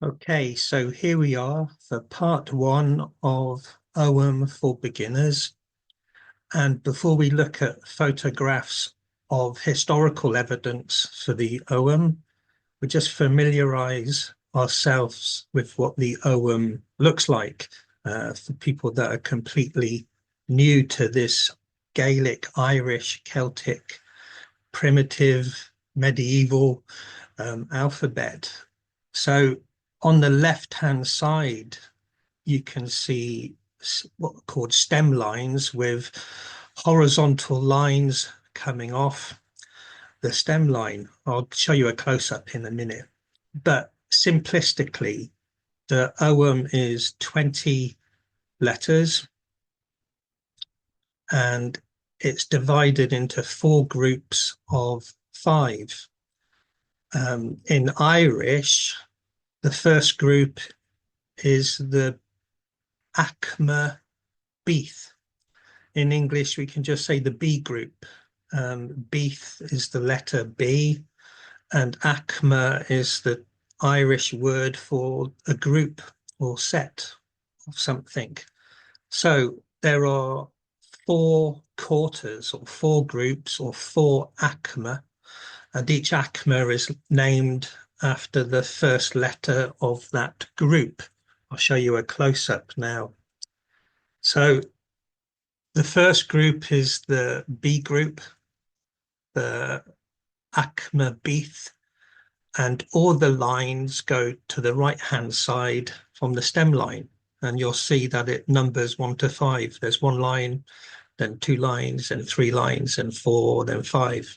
Okay, so here we are for part one of Ogham for beginners. And before we look at photographs of historical evidence for the Ogham, we just familiarize ourselves with what the Ogham looks like for people that are completely new to this Gaelic, Irish, Celtic, primitive, medieval alphabet. So on the left-hand side, you can see what are called stem lines with horizontal lines coming off the stem line. I'll show you a close-up in a minute. But simplistically, the Ogham is 20 letters and it's divided into four groups of five. In Irish, the first group is the Acma Beath. In English, we can just say the B group. Beath is the letter B, and Acma is the Irish word for a group or set of something. So there are four quarters or four groups or four Acma, and each Acma is named after the first letter of that group. I'll show you a close-up now. So the first group is the B group, the Acma Beath, and all the lines go to the right-hand side from the stem line. And you'll see that it numbers 1 to 5. There's one line, then two lines, and three lines, and four, then five.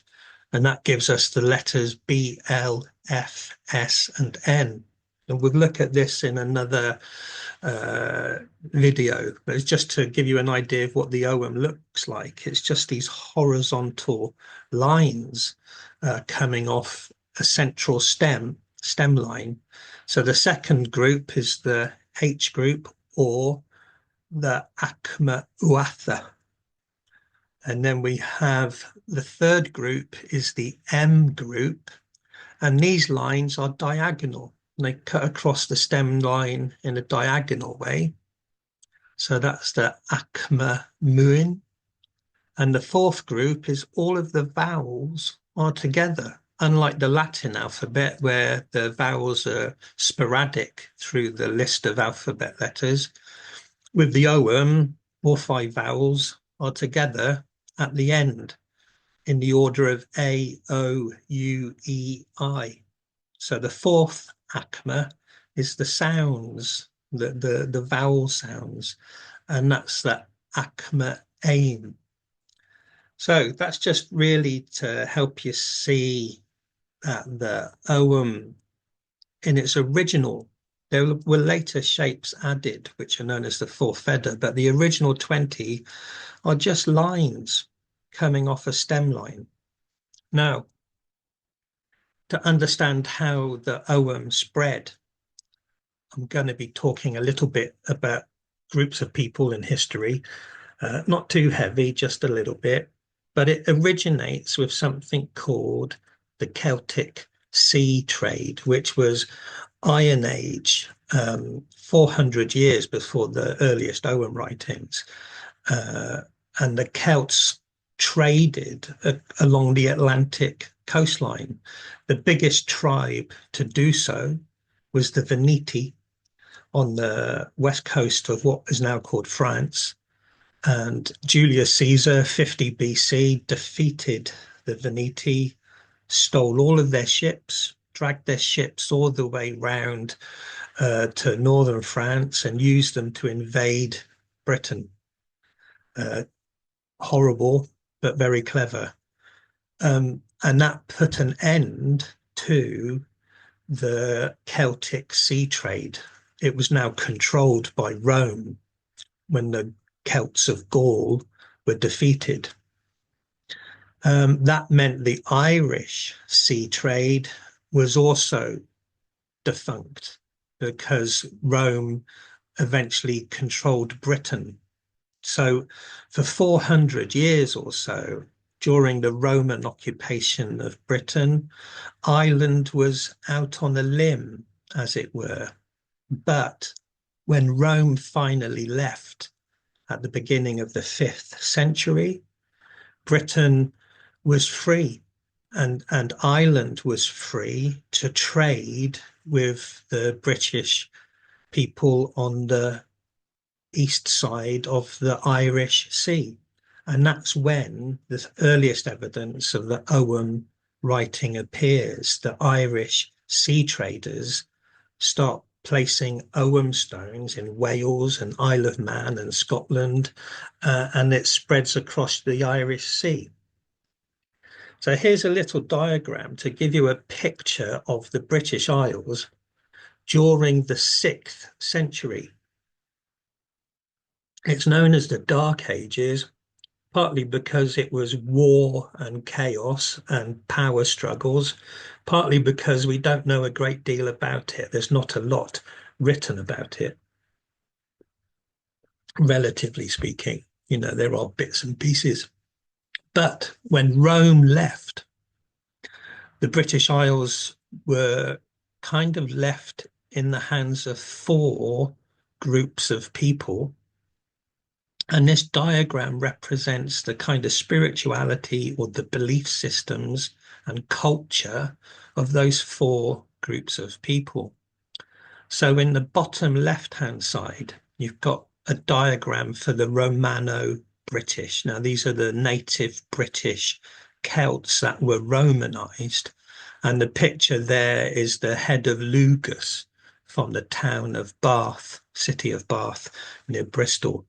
And that gives us the letters B, L, F, S, and N. And we'll look at this in another video, but it's just to give you an idea of what the Ogham looks like. It's just these horizontal lines coming off a central stem line. So the second group is the H group or the Acma Uatha. And then we have the third group is the M group, and these lines are diagonal. They cut across the stem line in a diagonal way. So that's the Acma Muin. And the fourth group is all of the vowels are together, unlike the Latin alphabet where the vowels are sporadic through the list of alphabet letters. With the Ogham, all five vowels are together at the end in the order of A, O, U, E, I. So the fourth Acma is the sounds, the vowel sounds, and that's the Acma Ain. So that's just really to help you see that the Ogham in its original, there were later shapes added, which are known as the four feather, but the original 20 are just lines coming off a stem line. Now, to understand how the Ogham spread, I'm going to be talking a little bit about groups of people in history, not too heavy, just a little bit, but it originates with something called the Celtic sea trade, which was Iron Age, 400 years before the earliest Ogham writings. And the Celts traded along the Atlantic coastline. The biggest tribe to do so was the Veneti on the west coast of what is now called France. And Julius Caesar, 50 BC, defeated the Veneti, stole all of their ships, dragged their ships all the way round to northern France and used them to invade Britain. Horrible, but very clever. And that put an end to the Celtic sea trade. It was now controlled by Rome when the Celts of Gaul were defeated. That meant the Irish sea trade was also defunct because Rome eventually controlled Britain. So for 400 years or so, during the Roman occupation of Britain, Ireland was out on a limb as it were. But when Rome finally left at the beginning of the 5th century, Britain was free and Ireland was free to trade with the British people on the east side of the Irish Sea. And that's when the earliest evidence of the Ogham writing appears. The Irish sea traders start placing Ogham stones in Wales and Isle of Man and Scotland, and it spreads across the Irish Sea. So here's a little diagram to give you a picture of the British Isles during the 6th century. It's known as the Dark Ages, partly because it was war and chaos and power struggles, partly because we don't know a great deal about it. There's not a lot written about it, relatively speaking. You know, there are bits and pieces. But when Rome left, the British Isles were kind of left in the hands of 4 groups of people. And this diagram represents the kind of spirituality or the belief systems and culture of those 4 groups of people. So in the bottom left-hand side, you've got a diagram for the Romano-British. Now, these are the native British Celts that were Romanized. And the picture there is the head of Lugus from the town of Bath, city of Bath, near Bristol.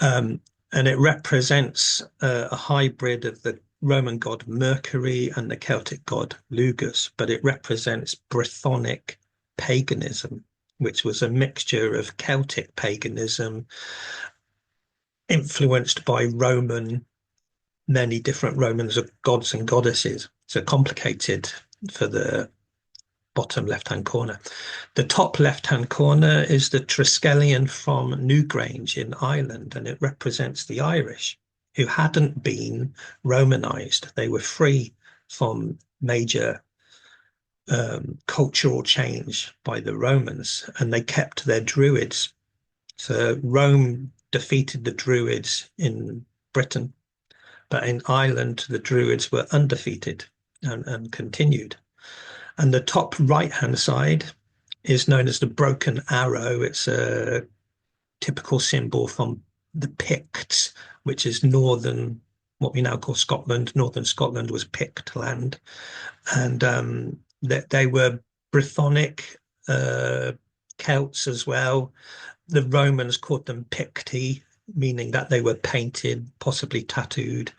And it represents a hybrid of the Roman god Mercury and the Celtic god Lugus, but it represents Brythonic paganism, which was a mixture of Celtic paganism influenced by many different Romans of gods and goddesses. So complicated for the bottom left-hand corner. The top left-hand corner is the Triskelion from Newgrange in Ireland, and it represents the Irish who hadn't been Romanized. They were free from major cultural change by the Romans, and they kept their Druids. So Rome defeated the Druids in Britain, but in Ireland, the Druids were undefeated and continued. And the top right-hand side is known as the broken arrow. It's a typical symbol from the Picts, which is northern, what we now call Scotland. Northern Scotland was Pict land. And they were Brythonic Celts as well. The Romans called them Picti, meaning that they were painted, possibly tattooed.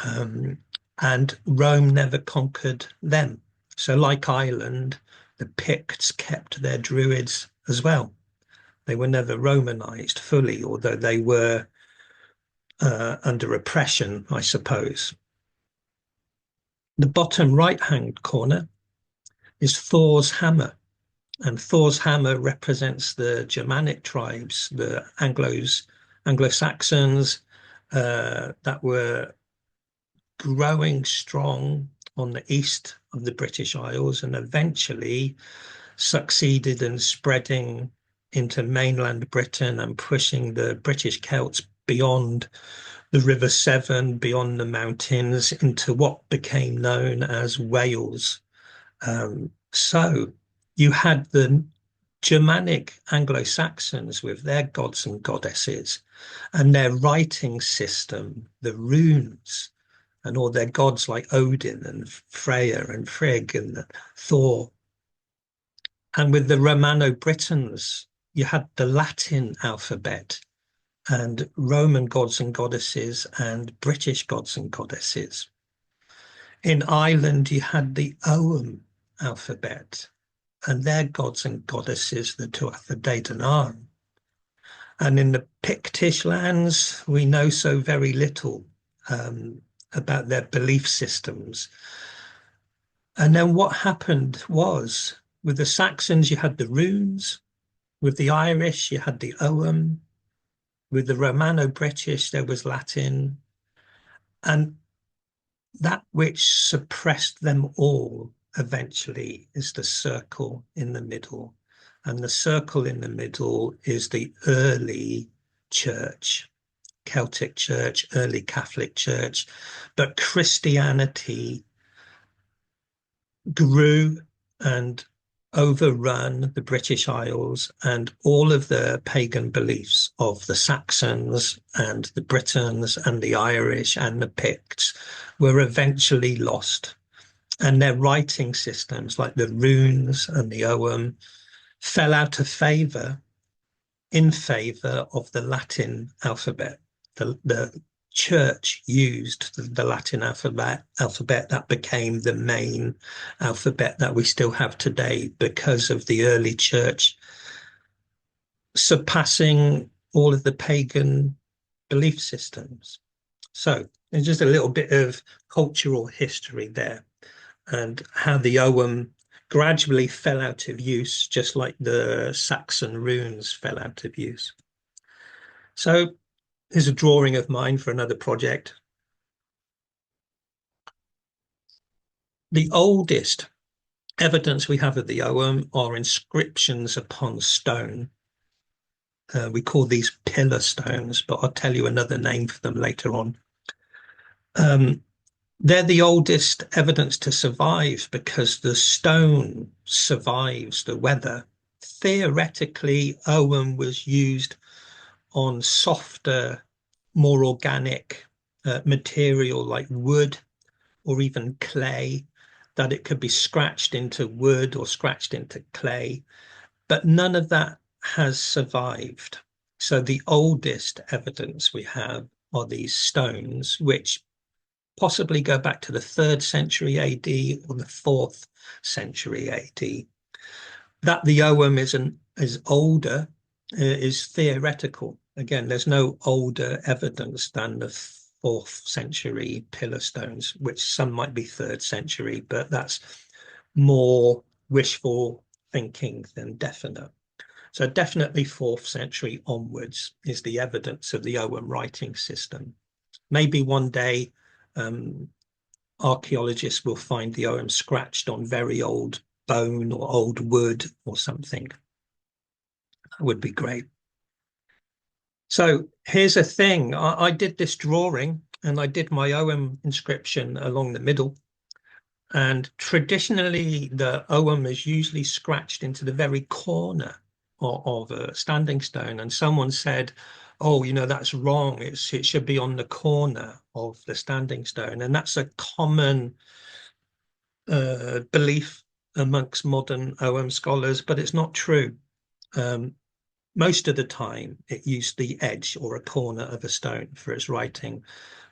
And Rome never conquered them. So like Ireland, the Picts kept their Druids as well. They were never Romanized fully, although they were under oppression, I suppose. The bottom right-hand corner is Thor's hammer. And Thor's hammer represents the Germanic tribes, the Anglo-Saxons that were growing strong on the east of the British Isles and eventually succeeded in spreading into mainland Britain and pushing the British Celts beyond the River Severn, beyond the mountains, into what became known as Wales. So you had the Germanic Anglo-Saxons with their gods and goddesses and their writing system, the runes, and all their gods like Odin and Freya and Frigg and Thor. And with the Romano-Britons, you had the Latin alphabet and Roman gods and goddesses and British gods and goddesses. In Ireland, you had the Ogham alphabet and their gods and goddesses, the Tuatha De Danann. And in the Pictish lands, we know so very little about their belief systems. And then what happened was, with the Saxons, you had the runes. With the Irish, you had the Ogham. With the Romano-British, there was Latin. And that which suppressed them all eventually is the circle in the middle. And the circle in the middle is the early church, Celtic church, early Catholic church. But Christianity grew and overrun the British Isles, and all of the pagan beliefs of the Saxons and the Britons and the Irish and the Picts were eventually lost. And their writing systems, like the runes and the Ogham, fell out of favor in favor of the Latin alphabet. The church used the Latin alphabet that became the main alphabet that we still have today because of the early church surpassing all of the pagan belief systems. So there's just a little bit of cultural history there, and how the Ogham gradually fell out of use, just like the Saxon runes fell out of use. So here's a drawing of mine for another project. The oldest evidence we have of the Ogham are inscriptions upon stone. We call these pillar stones, but I'll tell you another name for them later on. They're the oldest evidence to survive because the stone survives the weather. Theoretically, Ogham was used on softer, more organic material like wood or even clay, that it could be scratched into wood or scratched into clay, but none of that has survived. So the oldest evidence we have are these stones, which possibly go back to the 3rd century AD or the 4th century AD. That the Ogham is older is theoretical. Again, there's no older evidence than the 4th century pillar stones, which some might be 3rd century, but that's more wishful thinking than definite. So definitely 4th century onwards is the evidence of the Ogham writing system. Maybe one day archaeologists will find the Ogham scratched on very old bone or old wood or something. That would be great. So here's a thing. I did this drawing and I did my Ogham inscription along the middle. And traditionally, the Ogham is usually scratched into the very corner of a standing stone. And someone said, oh, you know, that's wrong. It should be on the corner of the standing stone. And that's a common belief amongst modern Ogham scholars, but it's not true. Most of the time, it used the edge or a corner of a stone for its writing.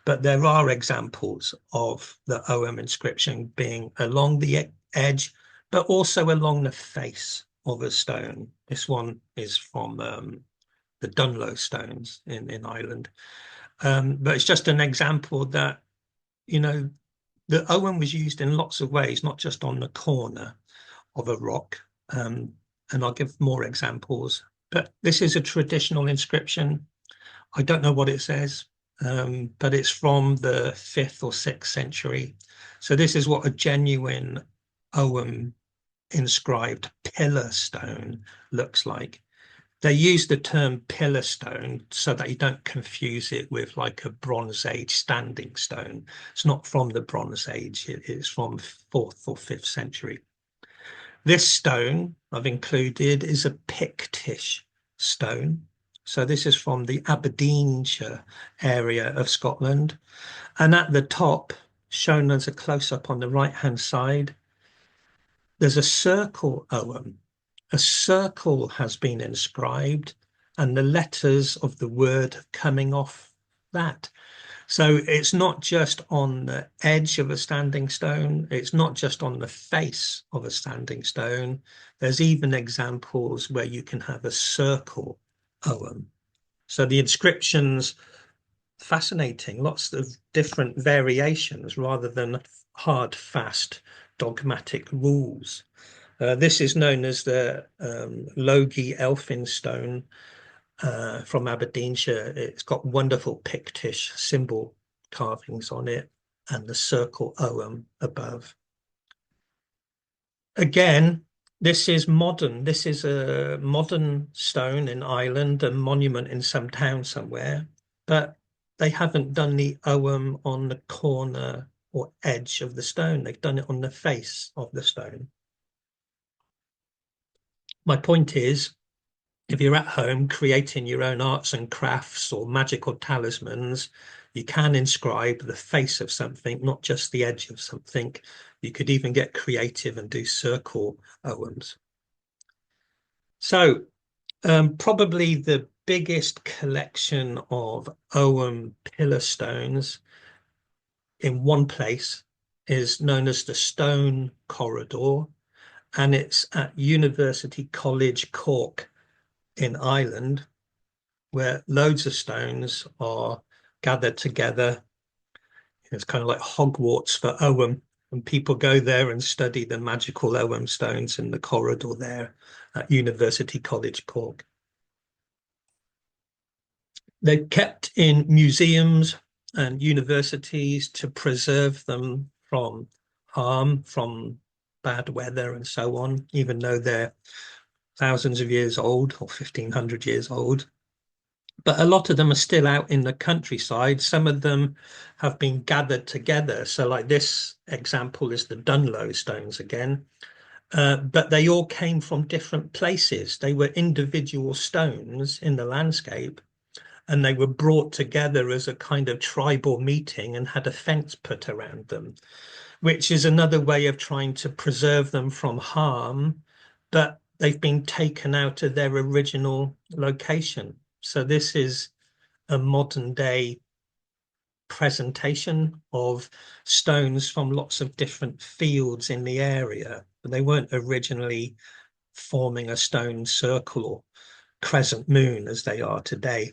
But there are examples of the Ogham inscription being along the edge, but also along the face of a stone. This one is from the Dunlow stones in Ireland. But it's just an example that, you know, the Ogham was used in lots of ways, not just on the corner of a rock. And I'll give more examples. But this is a traditional inscription. I don't know what it says, but it's from the 5th or 6th century. So this is what a genuine Ogham inscribed pillar stone looks like. They use the term pillar stone so that you don't confuse it with like a Bronze Age standing stone. It's not from the Bronze Age, it's from 4th or 5th century. This stone I've included is a Pictish stone. So this is from the Aberdeenshire area of Scotland. And at the top, shown as a close-up on the right-hand side, there's a circle Ogham. A circle has been inscribed and the letters of the word coming off that. So it's not just on the edge of a standing stone. It's not just on the face of a standing stone. There's even examples where you can have a circle Ogham. So the inscriptions, fascinating, lots of different variations rather than hard, fast, dogmatic rules. This is known as the Logie Elphin stone from Aberdeenshire. It's got wonderful Pictish symbol carvings on it and the circle Ogham above. Again, this is modern. This is a modern stone in Ireland, a monument in some town somewhere, but they haven't done the Ogham on the corner or edge of the stone. They've done it on the face of the stone. My point is, if you're at home creating your own arts and crafts or magical talismans, you can inscribe the face of something, not just the edge of something. You could even get creative and do circle Oghams. So probably the biggest collection of Ogham pillar stones in one place is known as the Stone Corridor, and it's at University College Cork in Ireland, where loads of stones are gathered together. It's kind of like Hogwarts for Ogham, and people go there and study the magical Ogham stones in the corridor there at University College Cork. They're kept in museums and universities to preserve them from harm, from bad weather and so on, even though they're thousands of years old or 1500 years old. But a lot of them are still out in the countryside. Some of them have been gathered together. So like this example is the Dunlow stones again. But they all came from different places. They were individual stones in the landscape, and they were brought together as a kind of tribal meeting and had a fence put around them, which is another way of trying to preserve them from harm, but they've been taken out of their original location. So this is a modern day presentation of stones from lots of different fields in the area, but they weren't originally forming a stone circle or crescent moon as they are today.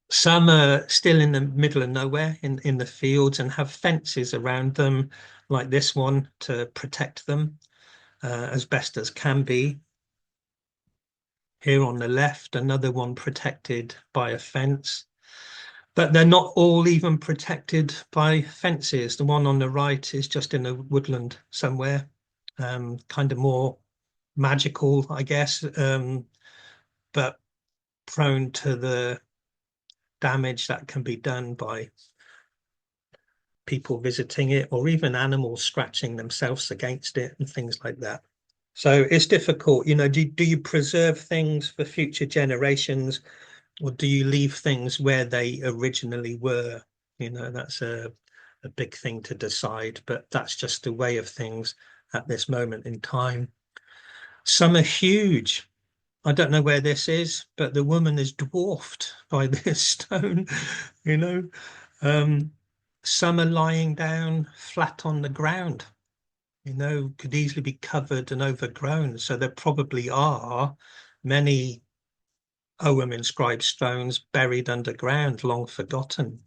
Some are still in the middle of nowhere in the fields and have fences around them, like this one, to protect them as best as can be. Here on the left, another one protected by a fence. But they're not all even protected by fences. The one on the right is just in a woodland somewhere, kind of more magical, I guess, but prone to the damage that can be done by people visiting it or even animals scratching themselves against it and things like that. So it's difficult, you know, do you preserve things for future generations, or do you leave things where they originally were? You know, that's a big thing to decide, but that's just the way of things at this moment in time. Some are huge. I don't know where this is, but the woman is dwarfed by this stone, you know. Um, some are lying down flat on the ground, you know, could easily be covered and overgrown. So there probably are many Ogham inscribed stones buried underground, long forgotten.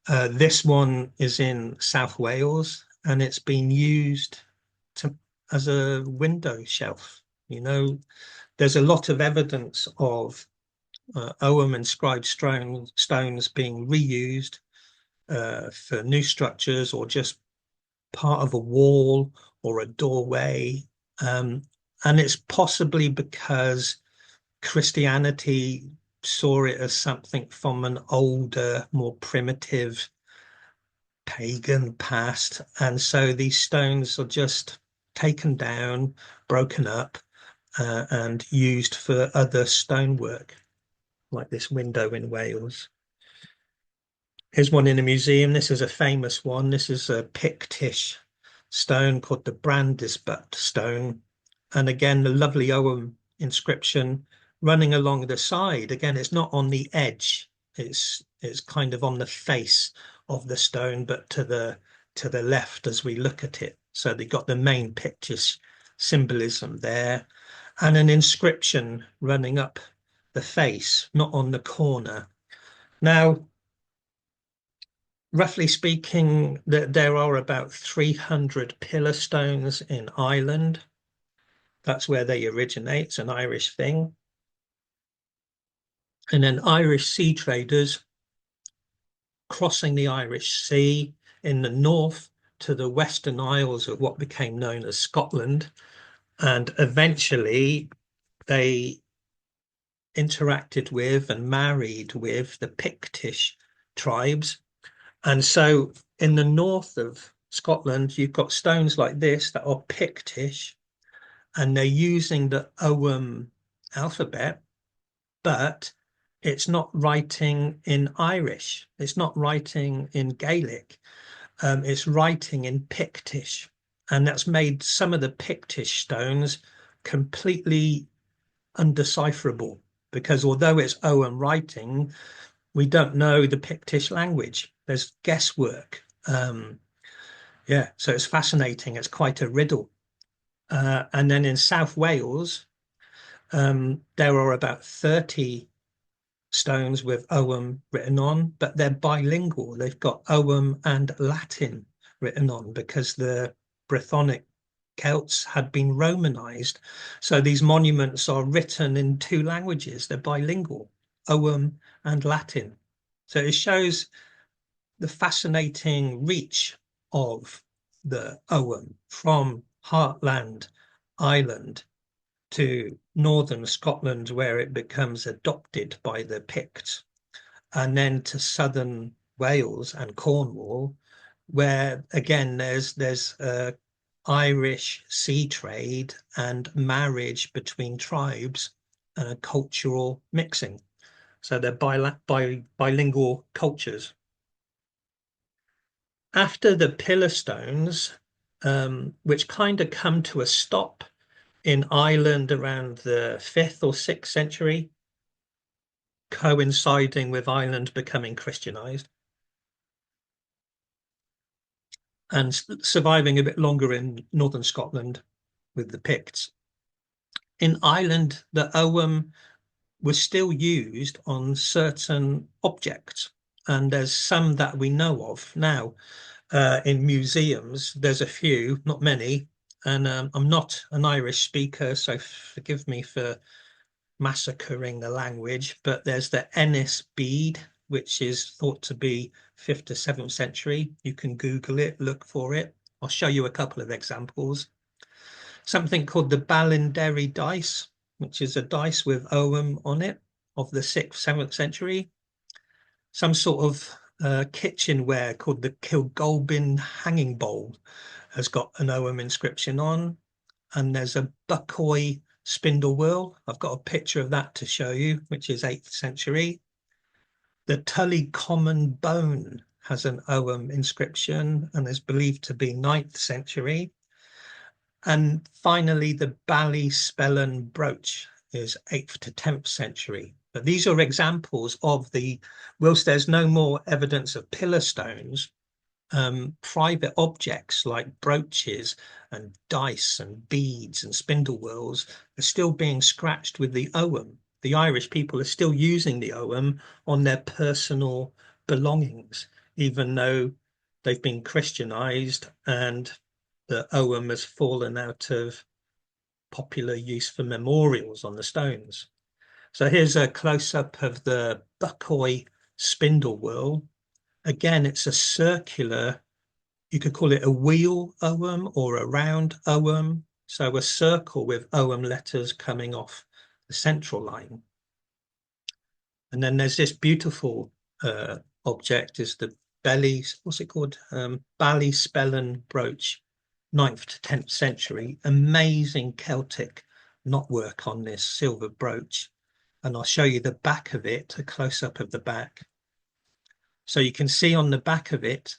This one is in South Wales, and it's been used as a window shelf. You know, there's a lot of evidence of Ogham inscribed stones being reused for new structures or just part of a wall or a doorway. And it's possibly because Christianity saw it as something from an older, more primitive pagan past. And so these stones are just taken down, broken up, and used for other stonework, like this window in Wales. Here's one in a museum. This is a famous one. This is a Pictish stone called the Brandisbutt stone. And again, the lovely Ogham inscription running along the side. Again, it's not on the edge. It's kind of on the face of the stone, but to the left as we look at it. So they got the main Pictish symbolism there, and an inscription running up the face, not on the corner. Now, roughly speaking, there are about 300 pillar stones in Ireland. That's where they originate. It's an Irish thing. And then Irish sea traders crossing the Irish Sea in the north to the Western Isles of what became known as Scotland, and eventually they interacted with and married with the Pictish tribes. And so in the north of Scotland, you've got stones like this that are Pictish, and they're using the Ogham alphabet, but it's not writing in Irish. It's not writing in Gaelic. It's writing in Pictish. And that's made some of the Pictish stones completely undecipherable, because although it's Ogham writing, we don't know the Pictish language. There's guesswork. Yeah, so it's fascinating. It's quite a riddle. And then in South Wales, there are about 30 stones with Ogham written on, but they're bilingual. They've got Ogham and Latin written on because the Brythonic Celts had been Romanized. So these monuments are written in two languages. They're bilingual, Ogham and Latin. So it shows the fascinating reach of the Ogham from Heartland Island to northern Scotland, where it becomes adopted by the Picts, and then to southern Wales and Cornwall, where again there's Irish sea trade and marriage between tribes and cultural mixing. So they're bilingual cultures. After the pillar stones, which kind of come to a stop in Ireland around the 5th or 6th century, coinciding with Ireland becoming Christianized, and surviving a bit longer in northern Scotland with the Picts. In Ireland, the Ogham was still used on certain objects, and there's some that we know of now in museums. There's a few, not many, and I'm not an Irish speaker, so forgive me for massacring the language, but there's the Ennis bead, which is thought to be 5th to 7th century. You can Google it, look for it. I'll show you a couple of examples. Something called the Ballinderry dice, which is a dice with Ogham on it of the 6th, 7th century. Some sort of kitchenware called the Kilgolbin hanging bowl has got an Ogham inscription on. And there's a Buckoy spindle wheel. I've got a picture of that to show you, which is 8th century. The Tully Common bone has an Ogham inscription and is believed to be 9th century. And finally, the Ballyspellan brooch is 8th to 10th century. But these are examples of whilst there's no more evidence of pillar stones, private objects like brooches and dice and beads and spindle wheels are still being scratched with the Ogham. The Irish people are still using the Ogham on their personal belongings, even though they've been Christianized and the Ogham has fallen out of popular use for memorials on the stones. So here's a close-up of the Buckoy spindle wheel. Again, it's a circular, you could call it a wheel Ogham or a round Ogham. So a circle with Ogham letters coming off the central line. And then there's this beautiful object, is the what's it called? Ballyspellan brooch, 9th to 10th century. Amazing Celtic knotwork on this silver brooch. And I'll show you the back of it, a close-up of the back. So you can see on the back of it,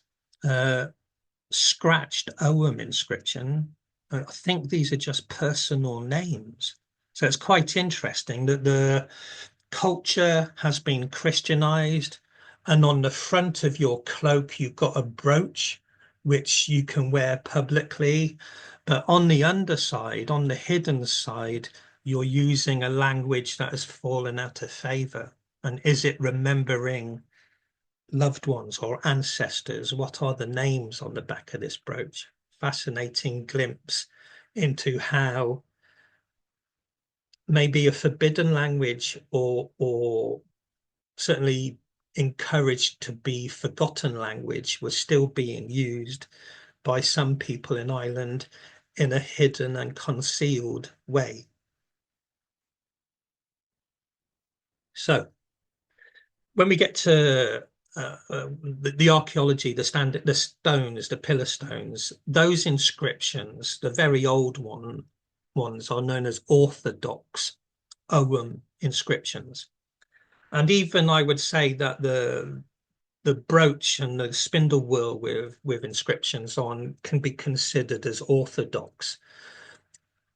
scratched Ogham inscription. I think these are just personal names. So it's quite interesting that the culture has been Christianized, and on the front of your cloak, you've got a brooch, which you can wear publicly. But on the underside, on the hidden side, you're using a language that has fallen out of favor. And is it remembering loved ones or ancestors? What are the names on the back of this brooch? Fascinating glimpse into how maybe a forbidden language or certainly encouraged to be forgotten language was still being used by some people in Ireland in a hidden and concealed way. So when we get to the archaeology, the stones, the pillar stones, those inscriptions, the very old ones are known as Orthodox Ogham inscriptions. And even I would say that the brooch and the spindle wheel with inscriptions on can be considered as Orthodox.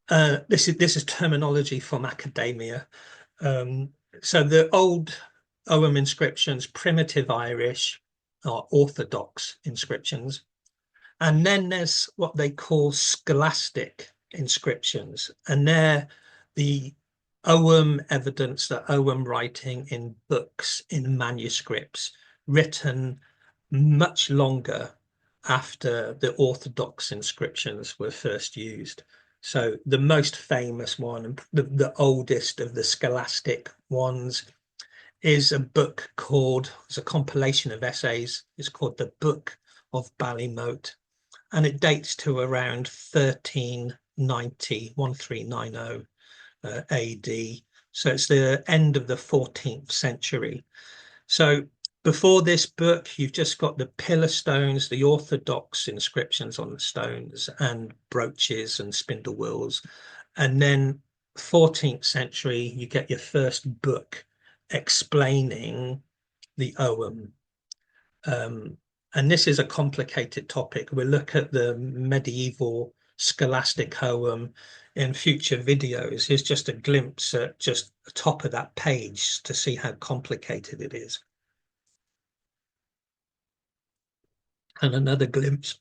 This is terminology from academia. So the old Ogham inscriptions, primitive Irish, are Orthodox inscriptions. And then there's what they call Scholastic inscriptions. And they're the Ogham evidence, the Ogham writing in books, in manuscripts, written much longer after the Orthodox inscriptions were first used. So the most famous one, the oldest of the Scholastic ones, is a book called, it's a compilation of essays. It's called the Book of Ballymote, and it dates to around 1390 AD. So it's the end of the 14th century. So before this book, you've just got the pillar stones, the Orthodox inscriptions on the stones, and brooches and spindle wheels. And then 14th century, you get your first book explaining the Ogham. And this is a complicated topic. We'll look at the medieval Scholastic Ogham in future videos. Here's just a glimpse at just the top of that page to see how complicated it is. And another glimpse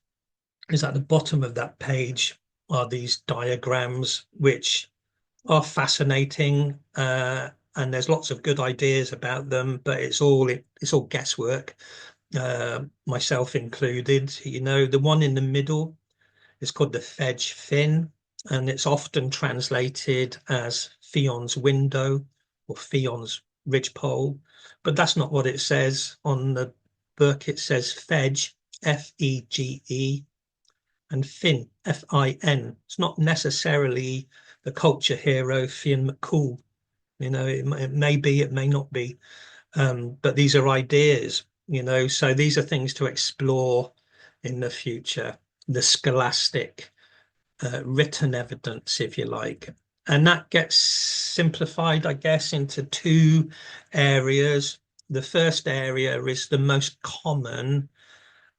is at the bottom of that page are these diagrams, which are fascinating. And there's lots of good ideas about them, but it's all guesswork, myself included. You know, the one in the middle is called the Fedge Fin, and it's often translated as Fion's window or Fion's ridgepole, but that's not what it says on the book. It says Fedge, Fege, and Fin, Fin. It's not necessarily the culture hero Fionn McCool. You know, it may be, it may not be, but these are ideas, you know, so these are things to explore in the future, the scholastic written evidence, if you like. And that gets simplified, I guess, into two areas. The first area is the most common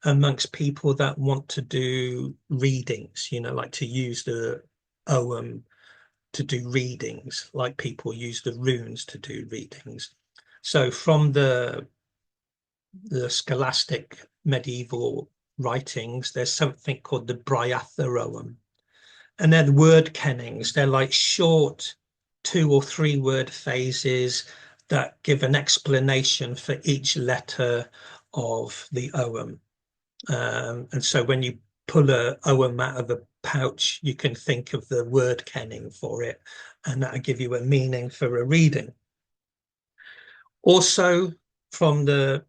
amongst people that want to do readings, you know, like to use the Ogham to do readings, like people use the runes to do readings. So from the scholastic medieval writings, there's something called the Briatha Ogham. And they're word kennings. They're like short 2 or 3 word phases that give an explanation for each letter of the Ogham. And so when you pull a Ogham out of a pouch, you can think of the word kenning for it, and that'll give you a meaning for a reading. Also, from the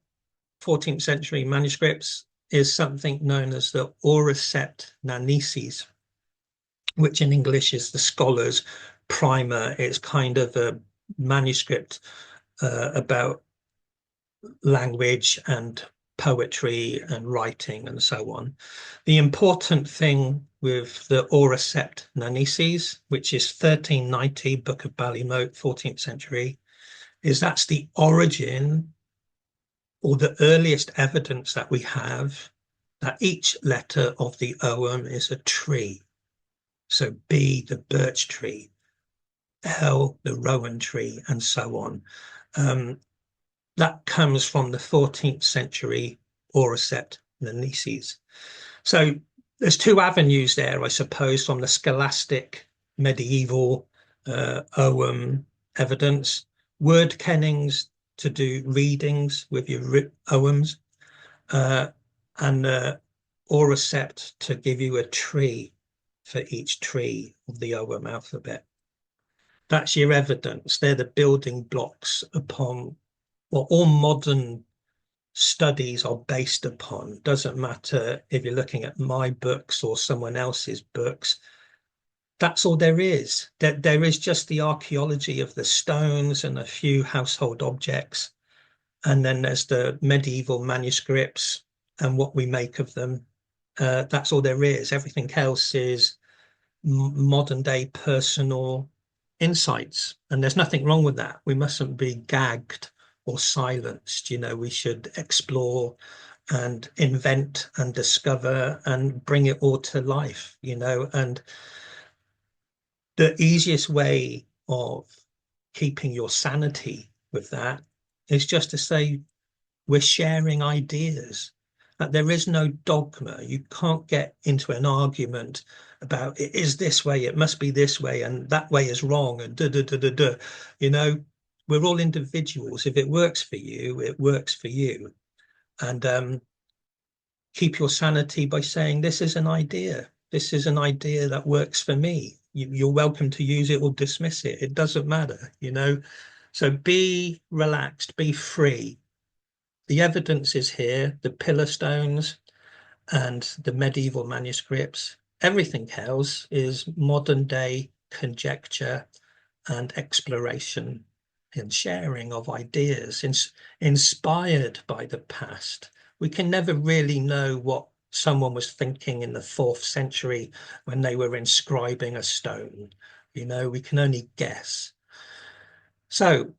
14th century manuscripts is something known as the Auracept Nanices, which in English is the scholar's primer. It's kind of a manuscript about language and poetry and writing and so on. The important thing with the Auracept Nanices, which is 1390, Book of Ballymote, 14th century, is that's the origin or the earliest evidence that we have that each letter of the Ogham is a tree. So B, the birch tree, L, the rowan tree, and so on. That comes from the 14th century Auracept Nanices. So there's 2 avenues there, I suppose, from the scholastic medieval Ogham evidence. Word kennings to do readings with your Oghams, and Auracept to give you a tree for each tree of the Ogham alphabet. That's your evidence. They're the building blocks upon what all modern studies are based upon. Doesn't matter if you're looking at my books or someone else's books. That's all there is. There is just the archaeology of the stones and a few household objects. And then there's the medieval manuscripts and what we make of them. That's all there is. Everything else is modern day personal insights. And there's nothing wrong with that. We mustn't be gagged or silenced. You know, we should explore and invent and discover and bring it all to life, you know. And the easiest way of keeping your sanity with that is just to say we're sharing ideas. That there is no dogma. You can't get into an argument about it is this way, it must be this way, and that way is wrong, and da da da da da. You know, we're all individuals. If it works for you, it works for you. And keep your sanity by saying this is an idea. This is an idea that works for me. You're welcome to use it or dismiss it. It doesn't matter, you know. So be relaxed, be free. The evidence is here, the pillar stones and the medieval manuscripts. Everything else is modern day conjecture and exploration and sharing of ideas inspired by the past. We can never really know what someone was thinking in the 4th century when they were inscribing a stone. You know, we can only guess. So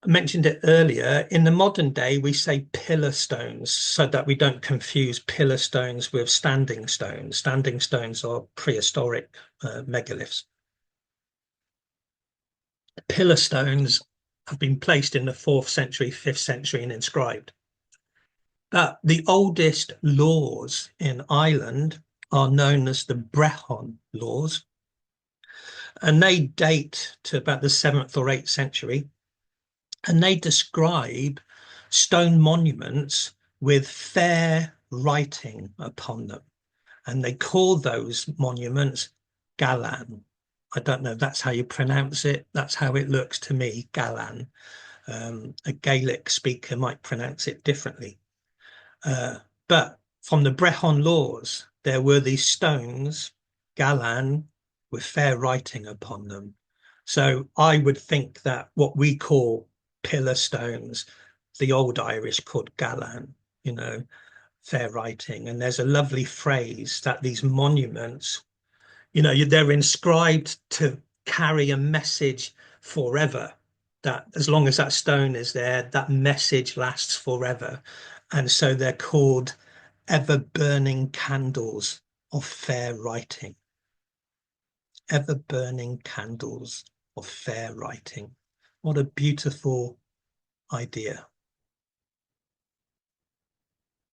I mentioned it earlier, in the modern day, we say pillar stones so that we don't confuse pillar stones with standing stones. Standing stones are prehistoric megaliths. Pillar stones have been placed in the 4th century, 5th century and inscribed. But the oldest laws in Ireland are known as the Brehon laws, and they date to about the 7th or 8th century. And they describe stone monuments with fair writing upon them. And they call those monuments galan. I don't know, that's how you pronounce it. That's how it looks to me, galan. A Gaelic speaker might pronounce it differently. But from the Brehon laws, there were these stones, galan, with fair writing upon them. So I would think that what we call pillar stones, the old Irish called galan, you know, fair writing. And there's a lovely phrase that these monuments, you know, they're inscribed to carry a message forever. That as long as that stone is there, that message lasts forever. And so they're called ever burning candles of fair writing. Ever burning candles of fair writing. What a beautiful idea.